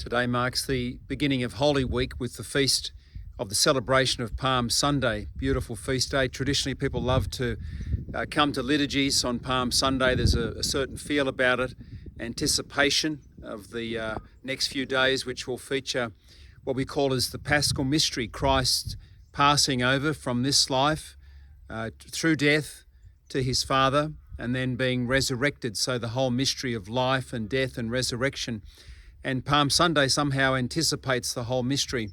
Today marks the beginning of Holy Week with the feast of the celebration of Palm Sunday. Beautiful feast day. Traditionally, people love to come to liturgies on Palm Sunday. There's a certain feel about it, anticipation of the next few days, which will feature what we call as the Paschal Mystery, Christ passing over from this life through death to his Father and then being resurrected. So the whole mystery of life and death and resurrection. And Palm Sunday somehow anticipates the whole mystery.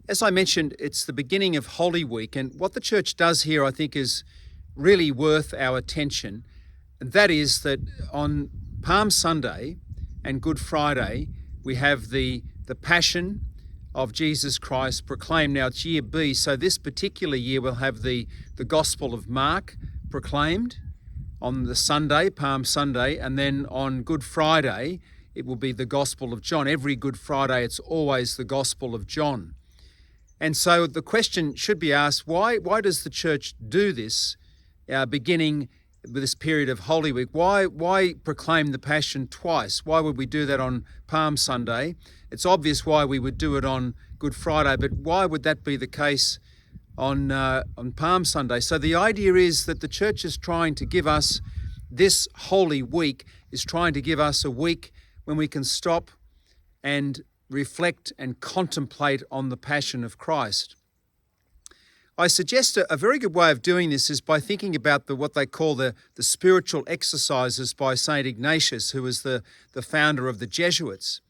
As I mentioned, it's the beginning of Holy Week, and what the church does here, I think, is really worth our attention. And that is that on Palm Sunday and Good Friday, we have the Passion of Jesus Christ proclaimed. Now it's year B, so this particular year we'll have the Gospel of Mark proclaimed on the Sunday, Palm Sunday, and then on Good Friday, it will be the Gospel of John. Every Good Friday, it's always the Gospel of John. And so the question should be asked, why does the church do this, beginning with this period of Holy Week? Why proclaim the Passion twice? Why would we do that on Palm Sunday? It's obvious why we would do it on Good Friday, but why would that be the case on Palm Sunday? So the idea is that the church is trying to give us, this Holy Week is trying to give us a week when we can stop and reflect and contemplate on the Passion of Christ. I suggest a very good way of doing this is by thinking about what they call the spiritual exercises by St. Ignatius, who was the founder of the Jesuits.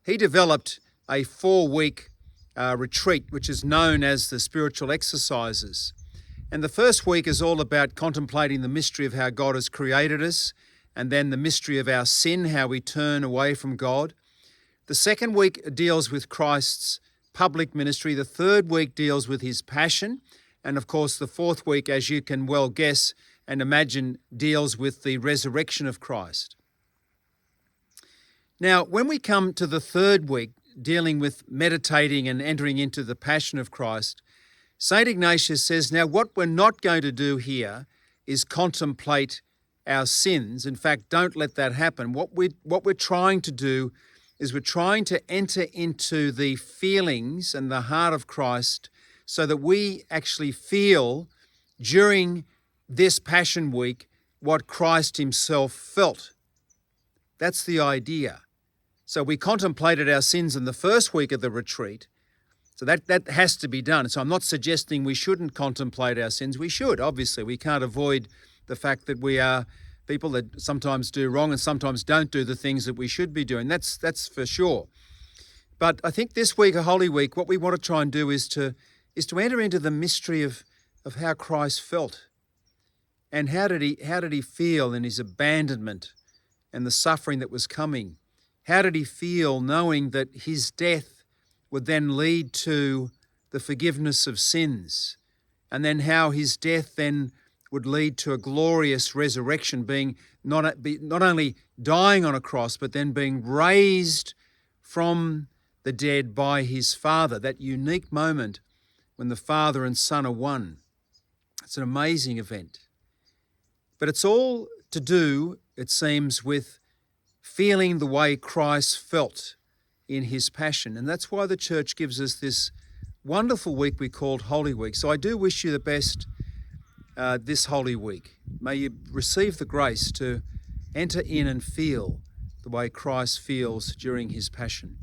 He developed a 4-week retreat, which is known as the spiritual exercises. And the first week is all about contemplating the mystery of how God has created us, and then the mystery of our sin, how we turn away from God. The second week deals with Christ's public ministry. The third week deals with his passion. And of course, the fourth week, as you can well guess and imagine, deals with the resurrection of Christ. Now, when we come to the third week, dealing with meditating and entering into the Passion of Christ, St. Ignatius says, now what we're not going to do here is contemplate our sins. In fact, don't let that happen. What we're trying to do is we're trying to enter into the feelings and the heart of Christ so that we actually feel during this Passion Week what Christ himself felt. That's the idea. So we contemplated our sins in the first week of the retreat. So that has to be done. So I'm not suggesting we shouldn't contemplate our sins. We should, obviously. We can't avoid the fact that we are people that sometimes do wrong and sometimes don't do the things that we should be doing. That's for sure. But I think this week, a Holy Week, what we want to try and do is to enter into the mystery of how Christ felt. And how did he feel in his abandonment and the suffering that was coming? How did he feel knowing that his death would then lead to the forgiveness of sins? And then how his death then would lead to a glorious resurrection, being not only dying on a cross, but then being raised from the dead by his Father, that unique moment when the Father and Son are one. It's an amazing event. But it's all to do, it seems, with feeling the way Christ felt in his passion. And that's why the church gives us this wonderful week we called Holy Week. So I do wish you the best this Holy Week. May you receive the grace to enter in and feel the way Christ feels during his passion.